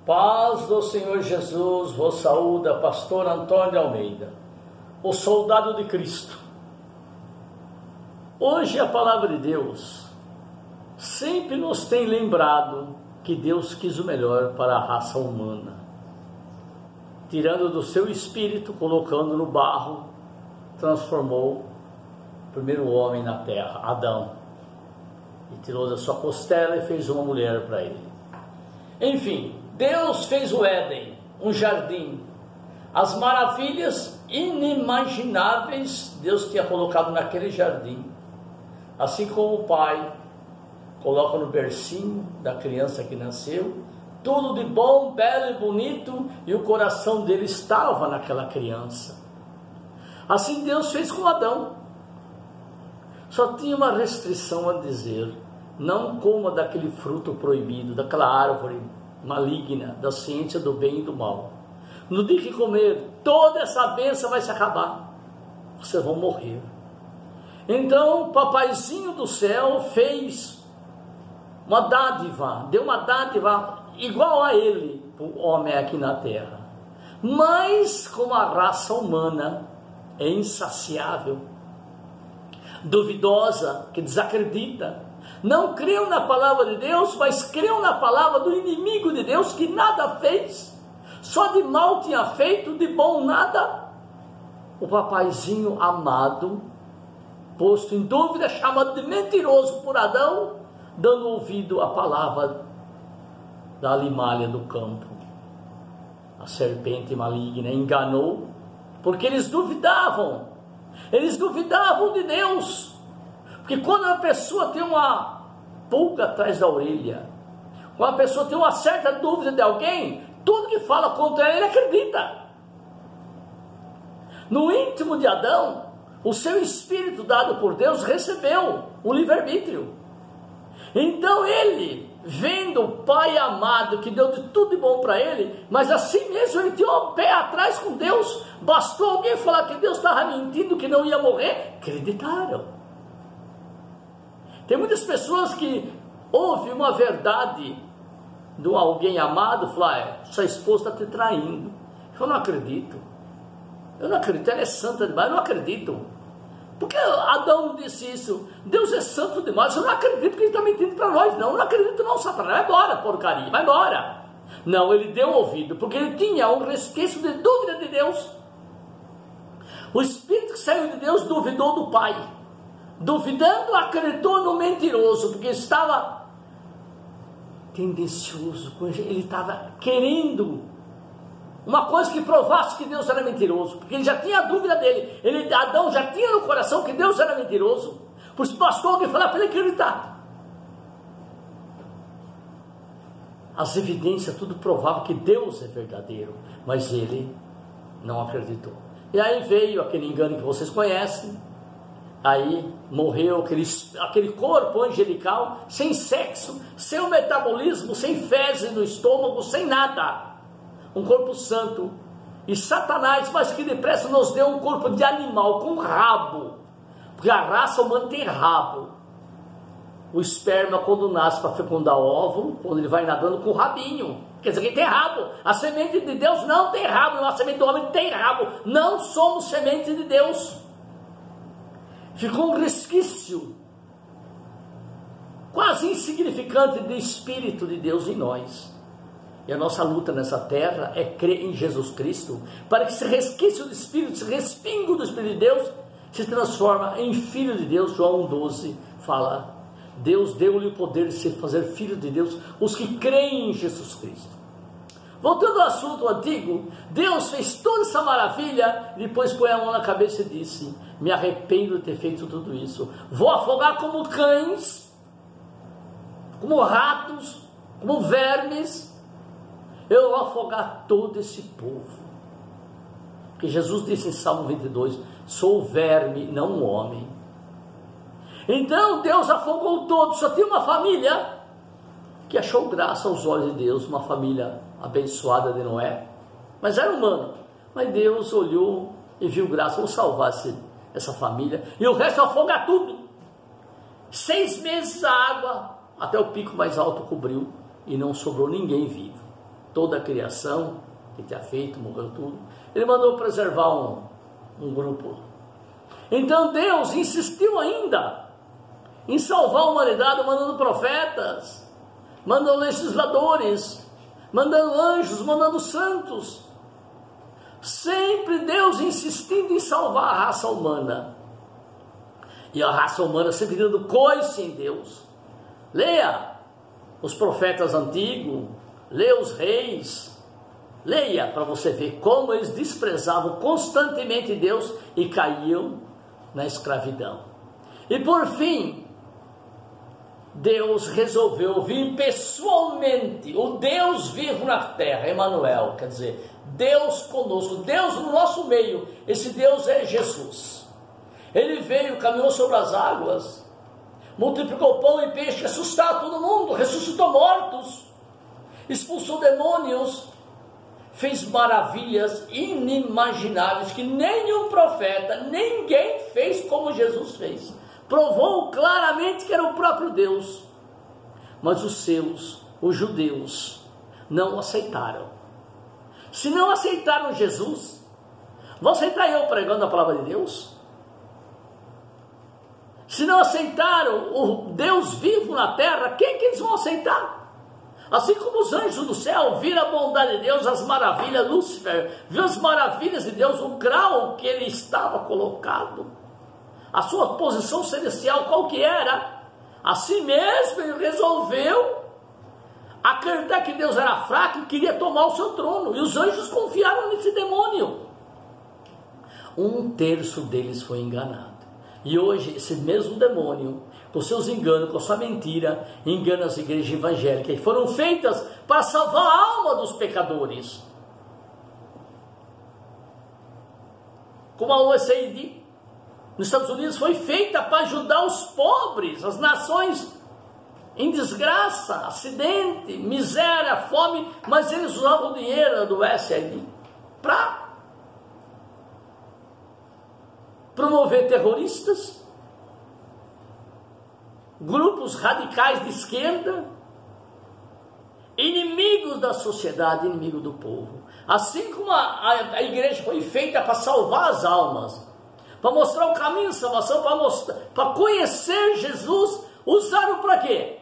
Paz do Senhor Jesus, vos saúda, pastor Antônio de Almeida, o soldado de Cristo. Hoje a palavra de Deus sempre nos tem lembrado que Deus quis o melhor para a raça humana, tirando do seu espírito, colocando no barro, transformou o primeiro homem na terra, Adão, e tirou da sua costela e fez uma mulher para ele. Enfim, Deus fez o Éden, um jardim, as maravilhas inimagináveis Deus tinha colocado naquele jardim, assim como o pai coloca no bercinho da criança que nasceu, tudo de bom, belo e bonito, e o coração dele estava naquela criança. Assim Deus fez com Adão, só tinha uma restrição a dizer: não coma daquele fruto proibido, daquela árvore maligna, da ciência do bem e do mal. No dia que comer, toda essa bênção vai se acabar, vocês vão morrer. Então o papaizinho do céu fez uma dádiva, deu uma dádiva igual a ele, o homem aqui na terra. Mas como a raça humana é insaciável, duvidosa, que desacredita, não criam na palavra de Deus, mas criam na palavra do inimigo de Deus, que nada fez, só de mal tinha feito, de bom nada. O papaizinho amado, posto em dúvida, chamado de mentiroso por Adão, dando ouvido à palavra da alimalha do campo. A serpente maligna enganou, porque eles duvidavam de Deus. Porque quando uma pessoa tem uma pulga atrás da orelha, quando uma pessoa tem uma certa dúvida de alguém, tudo que fala contra ele acredita. No íntimo de Adão, o seu espírito dado por Deus recebeu o livre-arbítrio. Então ele, vendo o pai amado que deu de tudo de bom para ele, mas assim mesmo ele tinha um pé atrás com Deus, bastou alguém falar que Deus estava mentindo, que não ia morrer, acreditaram. Tem muitas pessoas que ouvem uma verdade de alguém amado, falam: sua esposa está te traindo. Eu não acredito, ela é santa demais, eu não acredito. Porque Adão disse isso, Deus é santo demais, eu não acredito que ele está mentindo para nós, não acredito não, Satanás, vai embora, porcaria, vai embora. Não, ele deu ouvido, porque ele tinha um resquício de dúvida de Deus. O espírito que saiu de Deus duvidou do pai, duvidando, acreditou no mentiroso, porque estava tendencioso, ele estava querendo uma coisa que provasse que Deus era mentiroso, porque ele já tinha a dúvida dele, Adão já tinha no coração que Deus era mentiroso, por isso bastou alguém falar para ele acreditar. As evidências tudo provava que Deus é verdadeiro, mas ele não acreditou. E aí veio aquele engano que vocês conhecem, aí morreu aquele corpo angelical, sem sexo, sem o metabolismo, sem fezes no estômago, sem nada, um corpo santo. E Satanás, mas que depressa, nos deu um corpo de animal com rabo, porque a raça humana tem rabo. O esperma, quando nasce para fecundar o óvulo, quando ele vai nadando com o rabinho, quer dizer que tem rabo. A semente de Deus não tem rabo, a semente do homem tem rabo. Não somos semente de Deus. Ficou um resquício quase insignificante do Espírito de Deus em nós. E a nossa luta nessa terra é crer em Jesus Cristo, para que esse resquício do Espírito, esse respingo do Espírito de Deus, se transforma em Filho de Deus. João 12 fala: Deus deu-lhe o poder de se fazer filho de Deus, os que creem em Jesus Cristo. Voltando ao assunto antigo, Deus fez toda essa maravilha, e depois põe a mão na cabeça e disse: me arrependo de ter feito tudo isso, vou afogar como cães, como ratos, como vermes, eu vou afogar todo esse povo. Porque Jesus disse em Salmo 22, sou verme, não um homem. Então Deus afogou todos, só tinha uma família que achou graça aos olhos de Deus, uma família abençoada de Noé, mas era humano. Mas Deus olhou e viu graça, vou salvar essa família, e o resto afogar tudo. 6 meses a água, até o pico mais alto cobriu, e não sobrou ninguém vivo. toda a criação que tinha feito, morreu tudo. Ele mandou preservar um grupo. Então Deus insistiu ainda em salvar a humanidade, mandando profetas, mandando legisladores, mandando anjos, mandando santos. Sempre Deus insistindo em salvar a raça humana. E a raça humana sempre dando coice em Deus. Leia os profetas antigos, leia os reis, leia para você ver como eles desprezavam constantemente Deus e caíam na escravidão. E por fim, Deus resolveu vir pessoalmente, o Deus vivo na terra, Emanuel, quer dizer, Deus conosco, Deus no nosso meio. Esse Deus é Jesus. Ele veio, caminhou sobre as águas, multiplicou pão e peixe, assustou todo mundo, ressuscitou mortos, expulsou demônios, fez maravilhas inimagináveis que nenhum profeta, ninguém fez como Jesus fez. Provou claramente que era o próprio Deus. Mas os seus, os judeus, não aceitaram. Se não aceitaram Jesus, vão aceitar eu pregando a palavra de Deus? Se não aceitaram o Deus vivo na terra, quem que eles vão aceitar? Assim como os anjos do céu viram a bondade de Deus, as maravilhas, Lúcifer viu as maravilhas de Deus, o grau que ele estava colocado, a sua posição celestial, qual que era? Assim mesmo ele resolveu acreditar que Deus era fraco e queria tomar o seu trono, e os anjos confiaram nesse demônio. 1/3 deles foi enganado. E hoje esse mesmo demônio, com seus enganos, com sua mentira, engana as igrejas evangélicas, que foram feitas para salvar a alma dos pecadores. Como a USAID nos Estados Unidos foi feita para ajudar os pobres, as nações em desgraça, acidente, miséria, fome, mas eles usavam o dinheiro do USAID para promover terroristas, grupos radicais de esquerda, inimigos da sociedade, inimigos do povo. Assim como a igreja foi feita para salvar as almas, para mostrar o caminho de salvação, para conhecer Jesus, usaram para quê?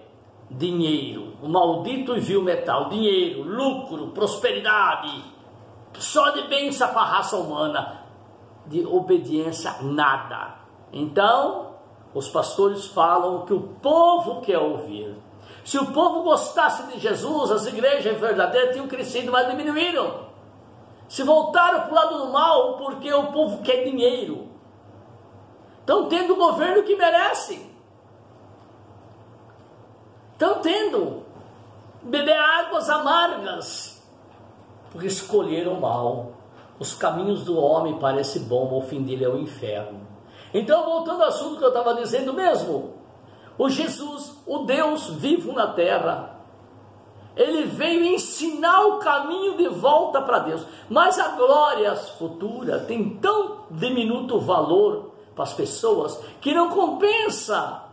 Dinheiro, o maldito e vil metal, dinheiro, lucro, prosperidade, só de bênção para a raça humana, de obediência nada. Então, os pastores falam que o povo quer ouvir. Se o povo gostasse de Jesus, as igrejas verdadeiras tinham crescido, mas diminuíram. Se voltaram para o lado do mal, porque o povo quer dinheiro. Estão tendo o governo que merece. Estão tendo beber águas amargas, porque escolheram mal. Os caminhos do homem parecem bons, o fim dele é o inferno. Então, voltando ao assunto que eu estava dizendo mesmo, o Jesus, o Deus vivo na terra, ele veio ensinar o caminho de volta para Deus. Mas a glória futura tem tão diminuto valor para as pessoas que não compensa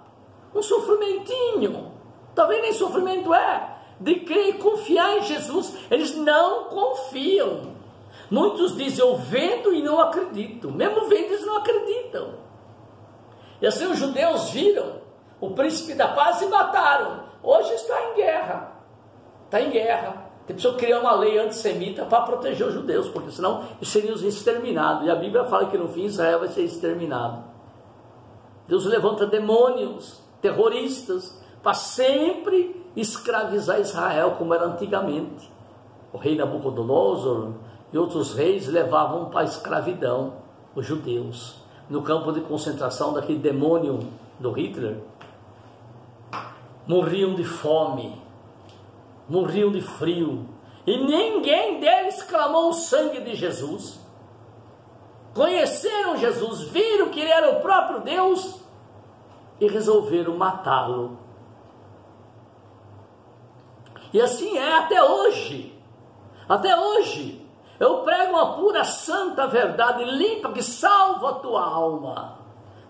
um sofrimentinho, talvez nem sofrimento é, de crer e confiar em Jesus. Eles não confiam. Muitos dizem, eu vendo e não acredito. Mesmo vendo, eles não acreditam. E assim os judeus viram o príncipe da paz e mataram. Hoje está em guerra. Está em guerra. Tem pessoa que criar uma lei antissemita para proteger os judeus, porque senão eles seriam exterminados. E a Bíblia fala que no fim Israel vai ser exterminado. Deus levanta demônios, terroristas, para sempre escravizar Israel, como era antigamente. O rei Nabucodonosor e outros reis levavam para a escravidão os judeus. No campo de concentração daquele demônio do Hitler, morriam de fome, morriam de frio, e ninguém deles clamou o sangue de Jesus. Conheceram Jesus, viram que ele era o próprio Deus e resolveram matá-lo. E assim é até hoje. Até hoje eu prego uma pura santa verdade limpa que salva a tua alma.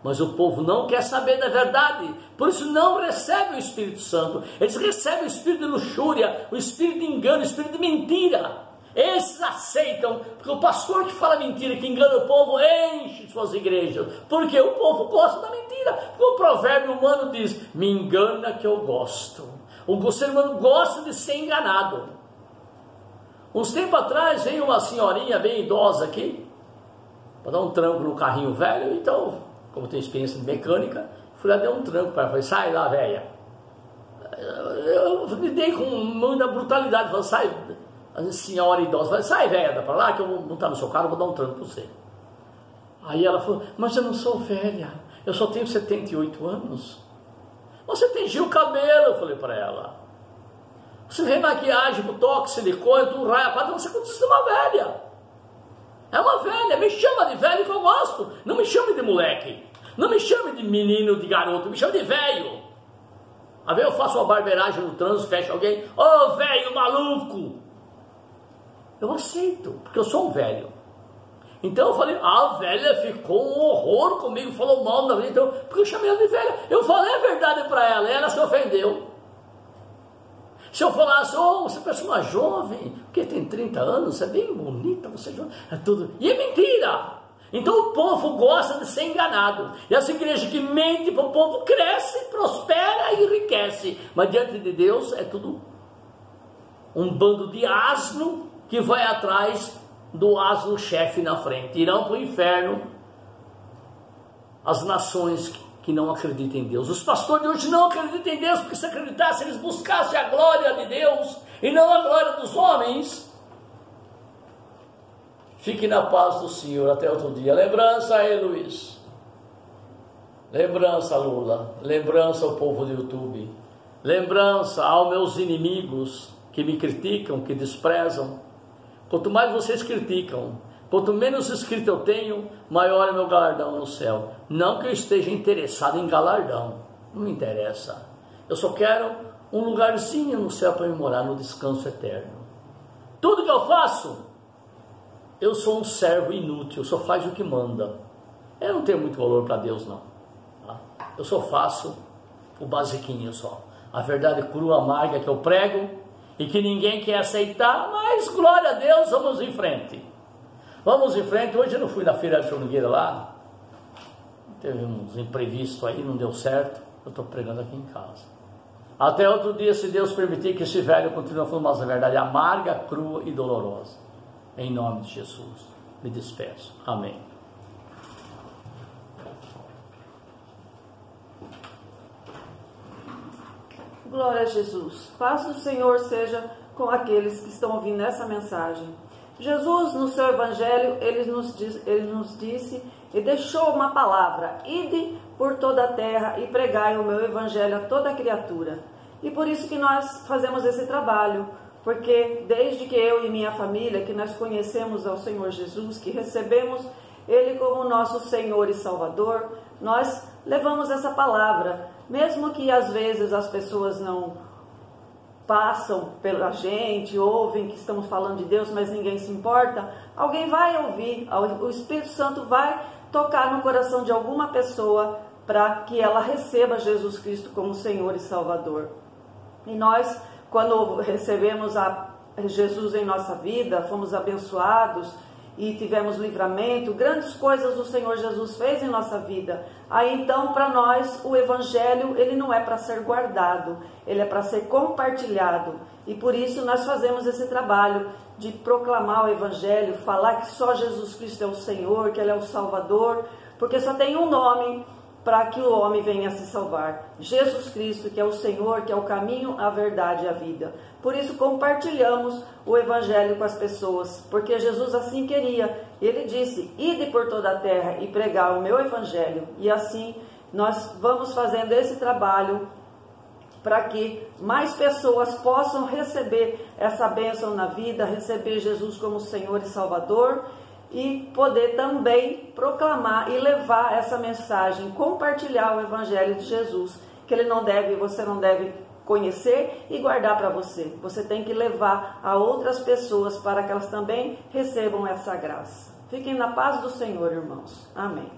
Mas o povo não quer saber da verdade, por isso não recebe o Espírito Santo. Eles recebem o espírito de luxúria, o espírito de engano, o espírito de mentira. Esses aceitam, porque o pastor que fala mentira, que engana o povo, enche suas igrejas, porque o povo gosta da mentira. Porque o provérbio humano diz: me engana que eu gosto. O ser humano gosta de ser enganado. Uns tempos atrás veio uma senhorinha bem idosa aqui, para dar um tranco no carrinho velho. Então, como tenho experiência de mecânica, fui lá, dei um tranco para ela, falei: sai lá, velha. Eu me dei com muita brutalidade, falei: sai, a senhora idosa, falei: sai, velha, dá para lá que eu vou montar no seu carro, vou dar um tranco para você. Aí ela falou: mas eu não sou velha, eu só tenho 78 anos. Você tingiu o cabelo, eu falei para ela. Você vê maquiagem, botox, silicone, tudo raia, quadra, você continua uma velha. É uma velha, me chama de velho que eu gosto. Não me chame de moleque. Não me chame de menino, de garoto, me chame de velho. Às vezes eu faço uma barbeiragem no trânsito, fecho alguém: ô velho maluco. Eu aceito, porque eu sou um velho. Então eu falei: a velha ficou um horror comigo, falou mal da vida, então, porque eu chamei ela de velha. Eu falei a verdade para ela, ela se ofendeu. Se eu falasse: oh, você parece uma jovem, porque tem 30 anos, você é bem bonita, você é jovem, é tudo. E é mentira. Então o povo gosta de ser enganado. E essa igreja que mente para o povo cresce, prospera e enriquece. Mas diante de Deus é tudo um bando de asno que vai atrás do asno chefe na frente. Irão para o inferno as nações que não acreditam em Deus. Os pastores de hoje não acreditam em Deus, porque se acreditassem, eles buscassem a glória de Deus e não a glória dos homens. Fique na paz do Senhor até outro dia. Lembrança aí, Luiz. Lembrança, Lula. Lembrança ao povo do YouTube. Lembrança aos meus inimigos que me criticam, que desprezam. Quanto mais vocês criticam, quanto menos inscrito eu tenho, maior é meu galardão no céu. Não que eu esteja interessado em galardão, não me interessa. Eu só quero um lugarzinho no céu para me morar, no descanso eterno. Tudo que eu faço, eu sou um servo inútil, só faz o que manda. Eu não tenho muito valor para Deus, não. Eu só faço o basiquinho só. A verdade crua, amarga que eu prego e que ninguém quer aceitar, mas glória a Deus, vamos em frente. Vamos em frente. Hoje eu não fui na feira de formigueira lá, teve uns imprevistos aí, não deu certo. Eu estou pregando aqui em casa. Até outro dia, se Deus permitir que esse velho continue falando mais a verdade amarga, crua e dolorosa. Em nome de Jesus, me despeço. Amém. Glória a Jesus. Paz do Senhor seja com aqueles que estão ouvindo essa mensagem. Jesus, no seu evangelho, ele nos disse e deixou uma palavra: ide por toda a terra e pregai o meu evangelho a toda criatura. E por isso que nós fazemos esse trabalho, porque desde que eu e minha família, que nós conhecemos ao Senhor Jesus, que recebemos Ele como nosso Senhor e Salvador, nós levamos essa palavra, mesmo que às vezes as pessoas não passam pela gente, ouvem que estamos falando de Deus, mas ninguém se importa, alguém vai ouvir, o Espírito Santo vai tocar no coração de alguma pessoa para que ela receba Jesus Cristo como Senhor e Salvador. E nós, quando recebemos a Jesus em nossa vida, fomos abençoados e tivemos livramento, grandes coisas o Senhor Jesus fez em nossa vida. Aí então, para nós, o Evangelho, ele não é para ser guardado, ele é para ser compartilhado. E por isso nós fazemos esse trabalho de proclamar o Evangelho, falar que só Jesus Cristo é o Senhor, que Ele é o Salvador, porque só tem um nome para que o homem venha se salvar: Jesus Cristo, que é o Senhor, que é o caminho, a verdade e a vida. Por isso compartilhamos o Evangelho com as pessoas, porque Jesus assim queria. Ele disse: ide por toda a terra e pregar o meu Evangelho. E assim nós vamos fazendo esse trabalho para que mais pessoas possam receber essa bênção na vida, receber Jesus como Senhor e Salvador, e poder também proclamar e levar essa mensagem, compartilhar o Evangelho de Jesus, que você não deve conhecer e guardar para você. Você tem que levar a outras pessoas para que elas também recebam essa graça. Fiquem na paz do Senhor, irmãos. Amém.